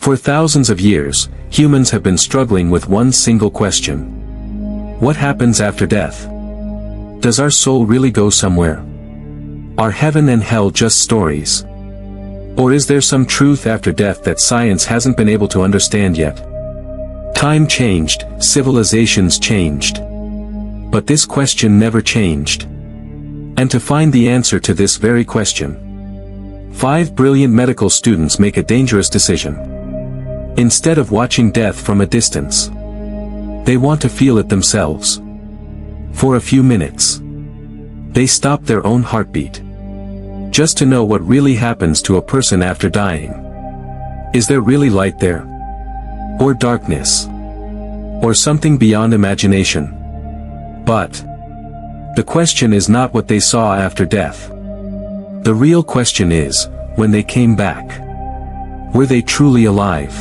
For thousands of years, humans have been struggling with one single question. What happens after death? Does our soul really go somewhere? Are heaven and hell just stories? Or is there some truth after death that science hasn't been able to understand yet? Time changed, civilizations changed. But this question never changed. And to find the answer to this very question, 5 brilliant medical students make a dangerous decision. Instead of watching death from a distance, they want to feel it themselves. For a few minutes, they stop their own heartbeat, just to know what really happens to a person after dying. Is there really light there? Or darkness? Or something beyond imagination? But the question is not what they saw after death. The real question is, when they came back, were they truly alive?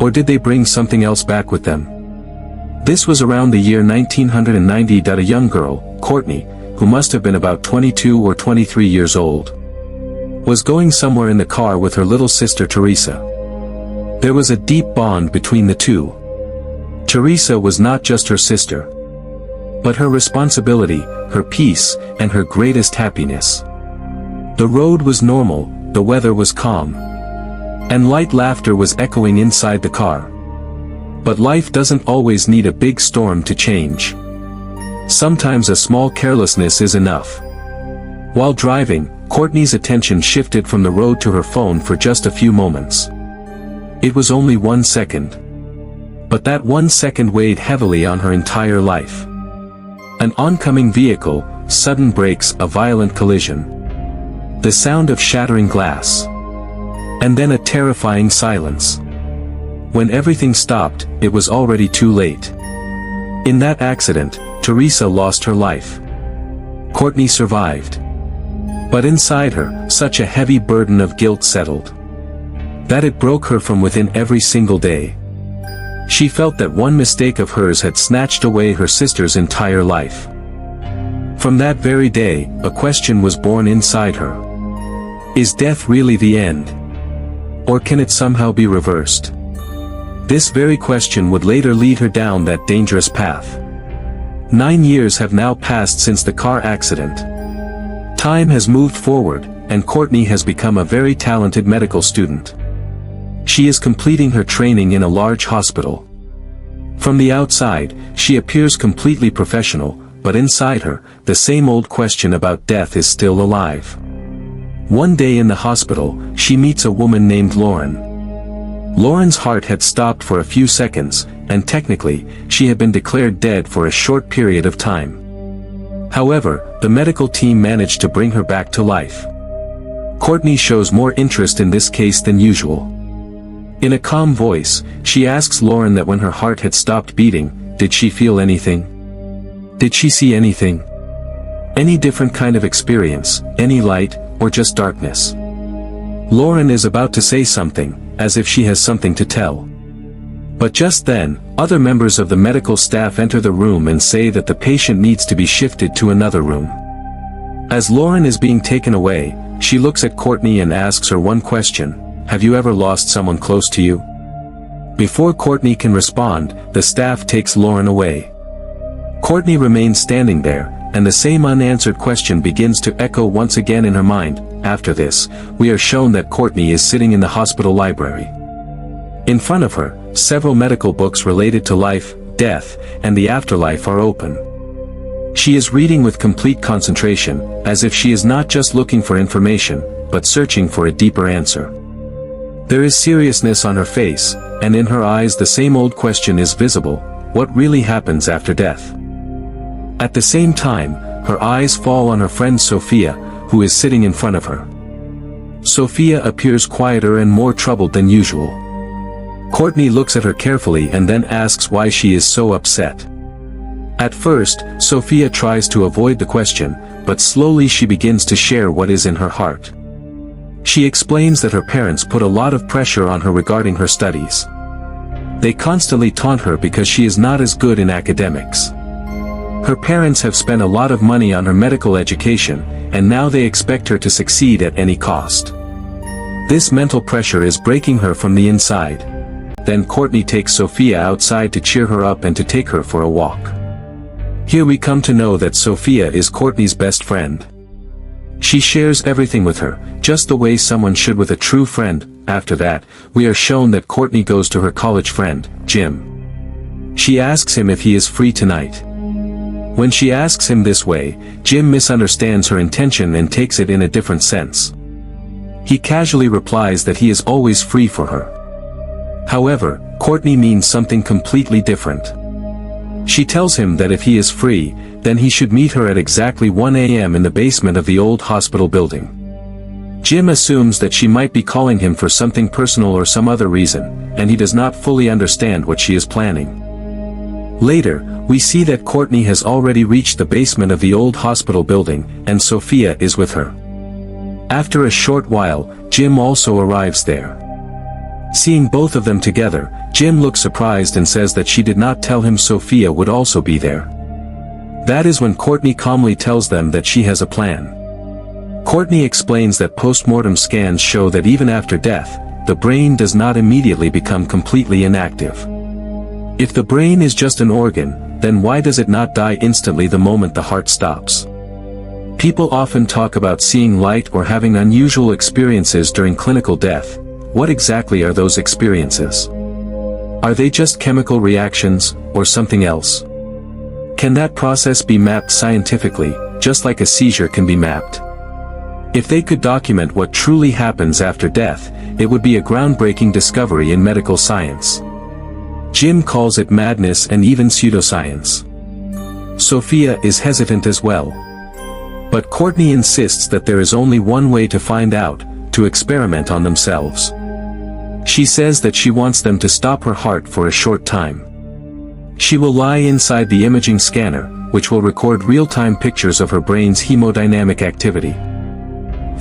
Or did they bring something else back with them? This was around the year 1990. A young girl, Courtney, who must have been about 22 or 23 years old, was going somewhere in the car with her little sister Teresa. There was a deep bond between the two. Teresa was not just her sister, but her responsibility, her peace, and her greatest happiness. The road was normal, the weather was calm, and light laughter was echoing inside the car. But life doesn't always need a big storm to change. Sometimes a small carelessness is enough. While driving, Courtney's attention shifted from the road to her phone for just a few moments. It was only 1 second. But that 1 second weighed heavily on her entire life. An oncoming vehicle, sudden brakes, a violent collision. The sound of shattering glass. And then a terrifying silence. When everything stopped, it was already too late. In that accident, Teresa lost her life. Courtney survived. But inside her, such a heavy burden of guilt settled, that it broke her from within every single day. She felt that one mistake of hers had snatched away her sister's entire life. From that very day, a question was born inside her. Is death really the end? Or can it somehow be reversed? This very question would later lead her down that dangerous path. 9 years have now passed since the car accident. Time has moved forward, and Courtney has become a very talented medical student. She is completing her training in a large hospital. From the outside, she appears completely professional, but inside her, the same old question about death is still alive. One day in the hospital, she meets a woman named Lauren. Lauren's heart had stopped for a few seconds, and technically, she had been declared dead for a short period of time. However, the medical team managed to bring her back to life. Courtney shows more interest in this case than usual. In a calm voice, she asks Lauren that when her heart had stopped beating, did she feel anything? Did she see anything? Any different kind of experience, any light, or just darkness? Lauren is about to say something, as if she has something to tell. But just then, other members of the medical staff enter the room and say that the patient needs to be shifted to another room. As Lauren is being taken away, she looks at Courtney and asks her one question: have you ever lost someone close to you? Before Courtney can respond, the staff takes Lauren away. Courtney remains standing there, and the same unanswered question begins to echo once again in her mind. After this, we are shown that Courtney is sitting in the hospital library. In front of her, several medical books related to life, death, and the afterlife are open. She is reading with complete concentration, as if she is not just looking for information, but searching for a deeper answer. There is seriousness on her face, and in her eyes the same old question is visible: what really happens after death? At the same time, her eyes fall on her friend Sophia, who is sitting in front of her. Sophia appears quieter and more troubled than usual. Courtney looks at her carefully and then asks why she is so upset. At first, Sophia tries to avoid the question, but slowly she begins to share what is in her heart. She explains that her parents put a lot of pressure on her regarding her studies. They constantly taunt her because she is not as good in academics. Her parents have spent a lot of money on her medical education, and now they expect her to succeed at any cost. This mental pressure is breaking her from the inside. Then Courtney takes Sophia outside to cheer her up and to take her for a walk. Here we come to know that Sophia is Courtney's best friend. She shares everything with her, just the way someone should with a true friend. After that, we are shown that Courtney goes to her college friend, Jim. She asks him if he is free tonight. When she asks him this way, Jim misunderstands her intention and takes it in a different sense. He casually replies that he is always free for her. However, Courtney means something completely different. She tells him that if he is free, then he should meet her at exactly 1 a.m. in the basement of the old hospital building. Jim assumes that she might be calling him for something personal or some other reason, and he does not fully understand what she is planning. Later, we see that Courtney has already reached the basement of the old hospital building, and Sophia is with her. After a short while, Jim also arrives there. Seeing both of them together, Jim looks surprised and says that she did not tell him Sophia would also be there. That is when Courtney calmly tells them that she has a plan. Courtney explains that post-mortem scans show that even after death, the brain does not immediately become completely inactive. If the brain is just an organ, then why does it not die instantly the moment the heart stops? People often talk about seeing light or having unusual experiences during clinical death. What exactly are those experiences? Are they just chemical reactions, or something else? Can that process be mapped scientifically, just like a seizure can be mapped? If they could document what truly happens after death, it would be a groundbreaking discovery in medical science. Jim calls it madness and even pseudoscience. Sophia is hesitant as well. But Courtney insists that there is only one way to find out, to experiment on themselves. She says that she wants them to stop her heart for a short time. She will lie inside the imaging scanner, which will record real-time pictures of her brain's hemodynamic activity.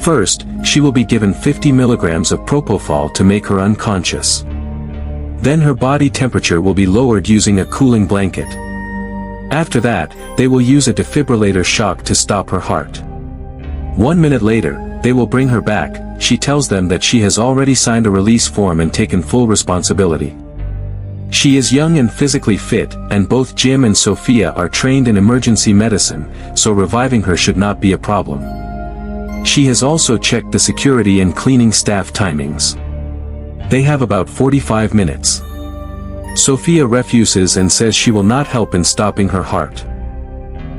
First, she will be given 50 milligrams of propofol to make her unconscious. Then her body temperature will be lowered using a cooling blanket. After that, they will use a defibrillator shock to stop her heart. 1 minute later, they will bring her back. She tells them that she has already signed a release form and taken full responsibility. She is young and physically fit, and both Jim and Sophia are trained in emergency medicine, so reviving her should not be a problem. She has also checked the security and cleaning staff timings. They have about 45 minutes. Sophia refuses and says she will not help in stopping her heart.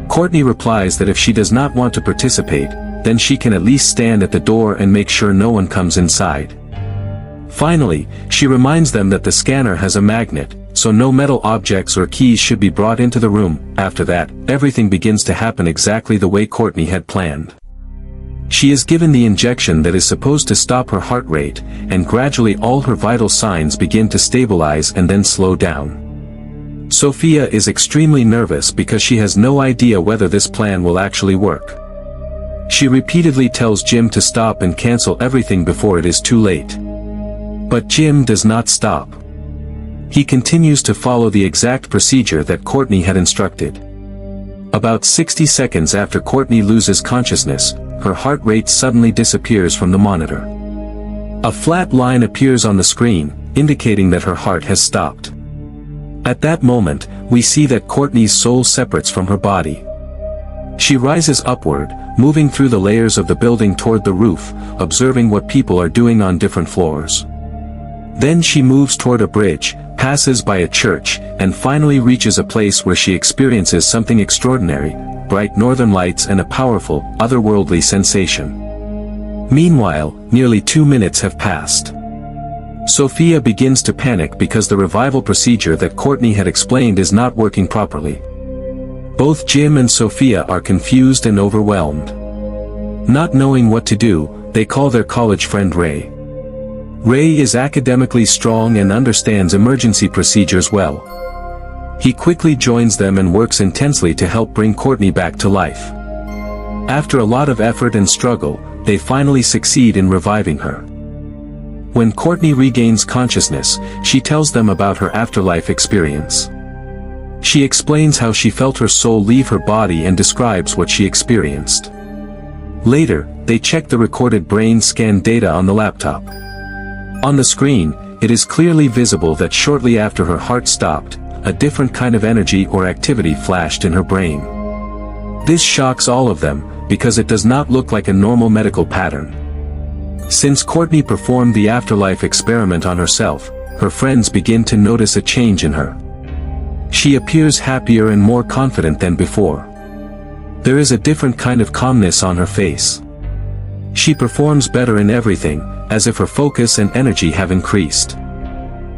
Courtney replies that if she does not want to participate, then she can at least stand at the door and make sure no one comes inside. Finally, she reminds them that the scanner has a magnet, so no metal objects or keys should be brought into the room. After that, everything begins to happen exactly the way Courtney had planned. She is given the injection that is supposed to stop her heart rate, and gradually all her vital signs begin to stabilize and then slow down. Sophia is extremely nervous because she has no idea whether this plan will actually work. She repeatedly tells Jim to stop and cancel everything before it is too late. But Jim does not stop. He continues to follow the exact procedure that Courtney had instructed. About 60 seconds after Courtney loses consciousness, her heart rate suddenly disappears from the monitor. A flat line appears on the screen, indicating that her heart has stopped. At that moment, we see that Courtney's soul separates from her body. She rises upward, moving through the layers of the building toward the roof, observing what people are doing on different floors. Then she moves toward a bridge, passes by a church, and finally reaches a place where she experiences something extraordinary: bright northern lights and a powerful, otherworldly sensation. Meanwhile, nearly 2 minutes have passed. Sophia begins to panic because the revival procedure that Courtney had explained is not working properly. Both Jim and Sophia are confused and overwhelmed. Not knowing what to do, they call their college friend Ray. Ray is academically strong and understands emergency procedures well. He quickly joins them and works intensely to help bring Courtney back to life. After a lot of effort and struggle, they finally succeed in reviving her. When Courtney regains consciousness, she tells them about her afterlife experience. She explains how she felt her soul leave her body and describes what she experienced. Later, they checked the recorded brain scan data on the laptop. On the screen, it is clearly visible that shortly after her heart stopped, a different kind of energy or activity flashed in her brain. This shocks all of them, because it does not look like a normal medical pattern. Since Courtney performed the Afterlife experiment on herself, her friends begin to notice a change in her. She appears happier and more confident than before. There is a different kind of calmness on her face. She performs better in everything, as if her focus and energy have increased.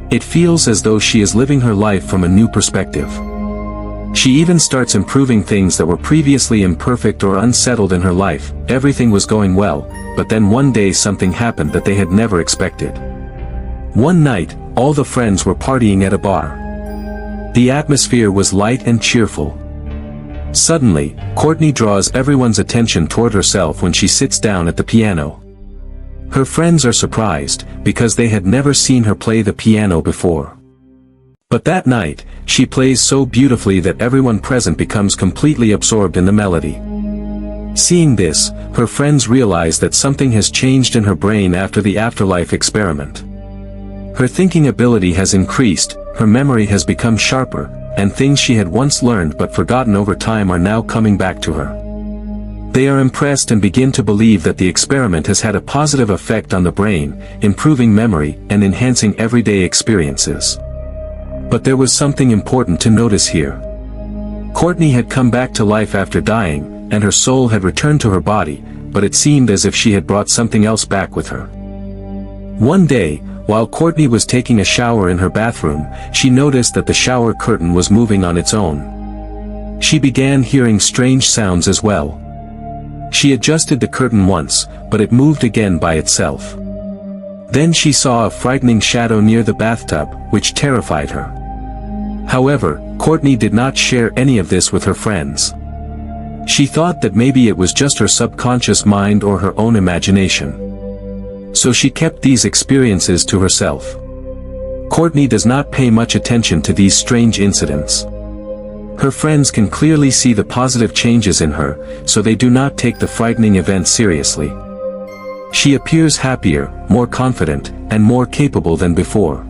It feels as though she is living her life from a new perspective. She even starts improving things that were previously imperfect or unsettled in her life. Everything was going well, but then one day something happened that they had never expected. One night, all the friends were partying at a bar. The atmosphere was light and cheerful. Suddenly, Courtney draws everyone's attention toward herself when she sits down at the piano. Her friends are surprised, because they had never seen her play the piano before. But that night, she plays so beautifully that everyone present becomes completely absorbed in the melody. Seeing this, her friends realize that something has changed in her brain after the Afterlife experiment. Her thinking ability has increased, her memory has become sharper, and things she had once learned but forgotten over time are now coming back to her. They are impressed and begin to believe that the experiment has had a positive effect on the brain, improving memory and enhancing everyday experiences. But there was something important to notice here. Courtney had come back to life after dying, and her soul had returned to her body, but it seemed as if she had brought something else back with her. One day, while Courtney was taking a shower in her bathroom, she noticed that the shower curtain was moving on its own. She began hearing strange sounds as well. She adjusted the curtain once, but it moved again by itself. Then she saw a frightening shadow near the bathtub, which terrified her. However, Courtney did not share any of this with her friends. She thought that maybe it was just her subconscious mind or her own imagination. So she kept these experiences to herself. Courtney does not pay much attention to these strange incidents. Her friends can clearly see the positive changes in her, so they do not take the frightening events seriously. She appears happier, more confident, and more capable than before.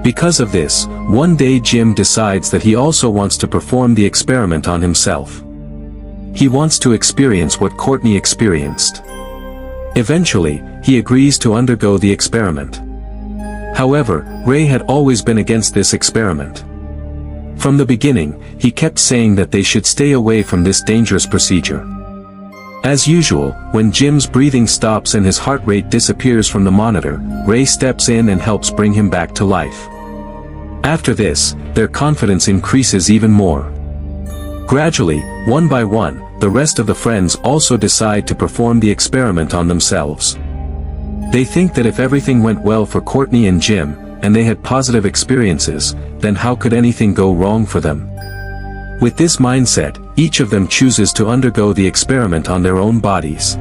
Because of this, one day Jim decides that he also wants to perform the experiment on himself. He wants to experience what Courtney experienced. Eventually, he agrees to undergo the experiment. However, Ray had always been against this experiment. From the beginning, he kept saying that they should stay away from this dangerous procedure. As usual, when Jim's breathing stops and his heart rate disappears from the monitor, Ray steps in and helps bring him back to life. After this, their confidence increases even more. Gradually, one by one, the rest of the friends also decide to perform the experiment on themselves. They think that if everything went well for Courtney and Jim, and they had positive experiences, then how could anything go wrong for them? With this mindset, each of them chooses to undergo the experiment on their own bodies.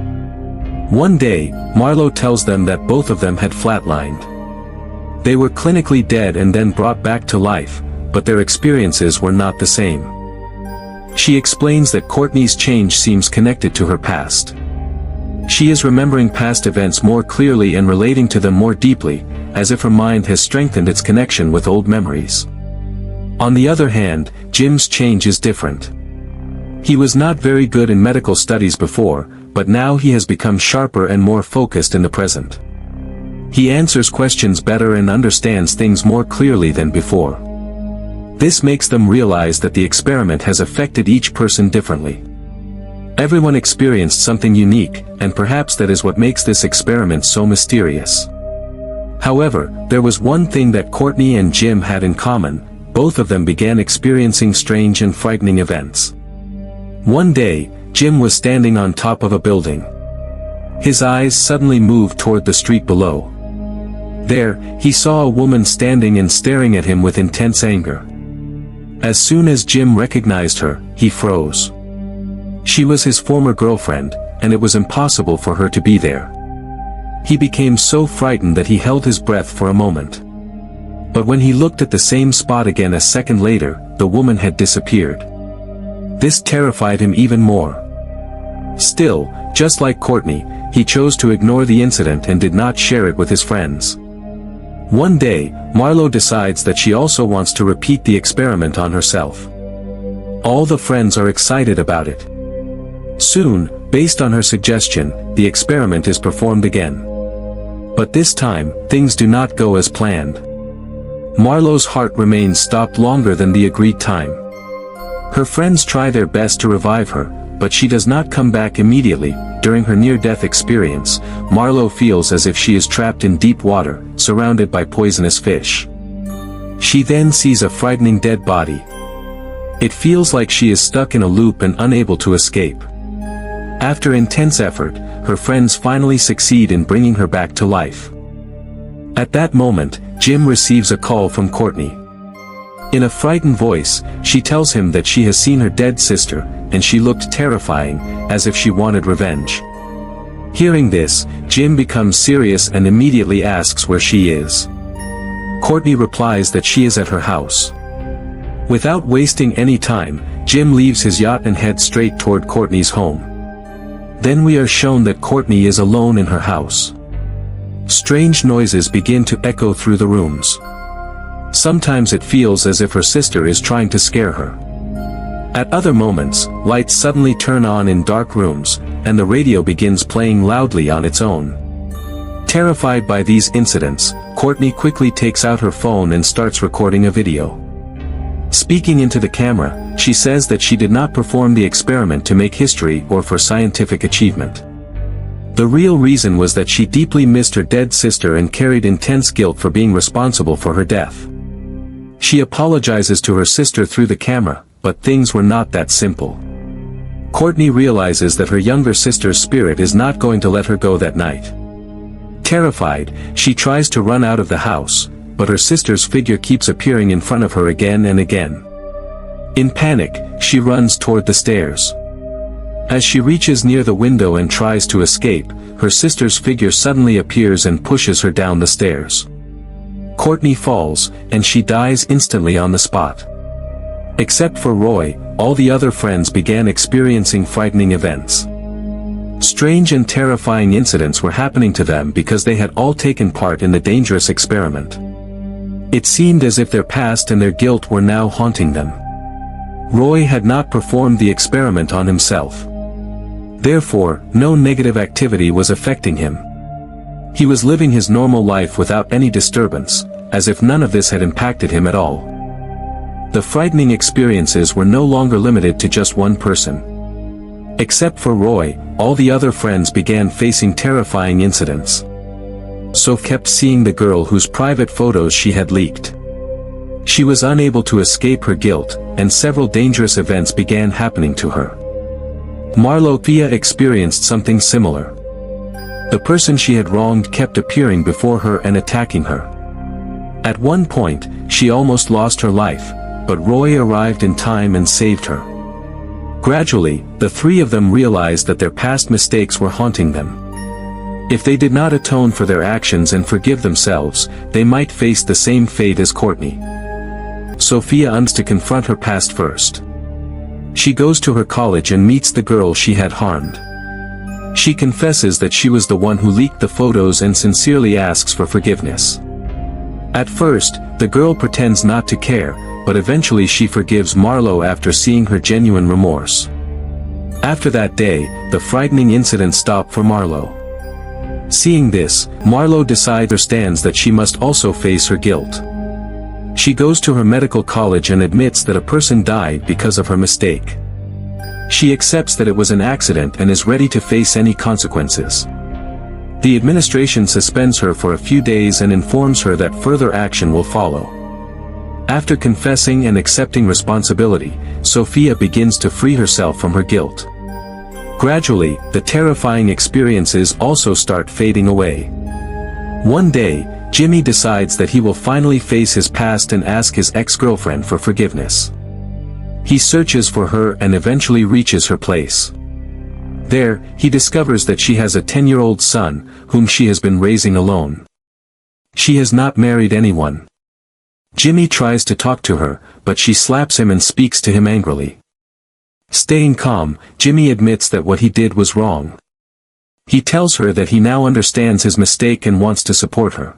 One day, Marlowe tells them that both of them had flatlined. They were clinically dead and then brought back to life, but their experiences were not the same. She explains that Courtney's change seems connected to her past. She is remembering past events more clearly and relating to them more deeply, as if her mind has strengthened its connection with old memories. On the other hand, Jim's change is different. He was not very good in medical studies before, but now he has become sharper and more focused in the present. He answers questions better and understands things more clearly than before. This makes them realize that the experiment has affected each person differently. Everyone experienced something unique, and perhaps that is what makes this experiment so mysterious. However, there was one thing that Courtney and Jim had in common: both of them began experiencing strange and frightening events. One day, Jim was standing on top of a building. His eyes suddenly moved toward the street below. There, he saw a woman standing and staring at him with intense anger. As soon as Jim recognized her, he froze. She was his former girlfriend, and it was impossible for her to be there. He became so frightened that he held his breath for a moment. But when he looked at the same spot again a second later, the woman had disappeared. This terrified him even more. Still, Just like Courtney, he chose to ignore the incident and did not share it with his friends. One day, Marlo decides that she also wants to repeat the experiment on herself. All the friends are excited about it. Soon, based on her suggestion, the experiment is performed again. But this time, things do not go as planned. Marlo's heart remains stopped longer than the agreed time. Her friends try their best to revive her, but she does not come back immediately. During her near-death experience, Marlo feels as if she is trapped in deep water, surrounded by poisonous fish. She then sees a frightening dead body. It feels like she is stuck in a loop and unable to escape. After intense effort, her friends finally succeed in bringing her back to life. At that moment, Jim receives a call from Courtney. In a frightened voice, she tells him that she has seen her dead sister, and she looked terrifying, as if she wanted revenge. Hearing this, Jim becomes serious and immediately asks where she is. Courtney replies that she is at her house. Without wasting any time, Jim leaves his yacht and heads straight toward Courtney's home. Then we are shown that Courtney is alone in her house. Strange noises begin to echo through the rooms. Sometimes it feels as if her sister is trying to scare her. At other moments, lights suddenly turn on in dark rooms, and the radio begins playing loudly on its own. Terrified by these incidents, Courtney quickly takes out her phone and starts recording a video. Speaking into the camera, she says that she did not perform the experiment to make history or for scientific achievement. The real reason was that she deeply missed her dead sister and carried intense guilt for being responsible for her death. She apologizes to her sister through the camera, but things were not that simple. Courtney realizes that her younger sister's spirit is not going to let her go that night. Terrified, she tries to run out of the house, but her sister's figure keeps appearing in front of her again and again. In panic, she runs toward the stairs. As she reaches near the window and tries to escape, her sister's figure suddenly appears and pushes her down the stairs. Courtney falls, and she dies instantly on the spot. Except for Roy, all the other friends began experiencing frightening events. Strange and terrifying incidents were happening to them because they had all taken part in the dangerous experiment. It seemed as if their past and their guilt were now haunting them. Roy had not performed the experiment on himself. Therefore, no negative activity was affecting him. He was living his normal life without any disturbance, as if none of this had impacted him at all. The frightening experiences were no longer limited to just one person. Except for Roy, all the other friends began facing terrifying incidents. Sophie kept seeing the girl whose private photos she had leaked. She was unable to escape her guilt, and several dangerous events began happening to her. Marlo experienced something similar. The person she had wronged kept appearing before her and attacking her. At one point, she almost lost her life, but Roy arrived in time and saved her. Gradually, the three of them realized that their past mistakes were haunting them. If they did not atone for their actions and forgive themselves, they might face the same fate as Courtney. Sophia wants to confront her past first. She goes to her college and meets the girl she had harmed. She confesses that she was the one who leaked the photos and sincerely asks for forgiveness. At first, the girl pretends not to care, but eventually she forgives Marlo after seeing her genuine remorse. After that day, the frightening incident stopped for Marlo. Seeing this, Marlo understands that she must also face her guilt. She goes to her medical college and admits that a person died because of her mistake. She accepts that it was an accident and is ready to face any consequences. The administration suspends her for a few days and informs her that further action will follow. After confessing and accepting responsibility, Sophia begins to free herself from her guilt. Gradually, the terrifying experiences also start fading away. One day, Jimmy decides that he will finally face his past and ask his ex-girlfriend for forgiveness. He searches for her and eventually reaches her place. There, he discovers that she has a 10-year-old son, whom she has been raising alone. She has not married anyone. Jimmy tries to talk to her, but she slaps him and speaks to him angrily. Staying calm, Jimmy admits that what he did was wrong. He tells her that he now understands his mistake and wants to support her.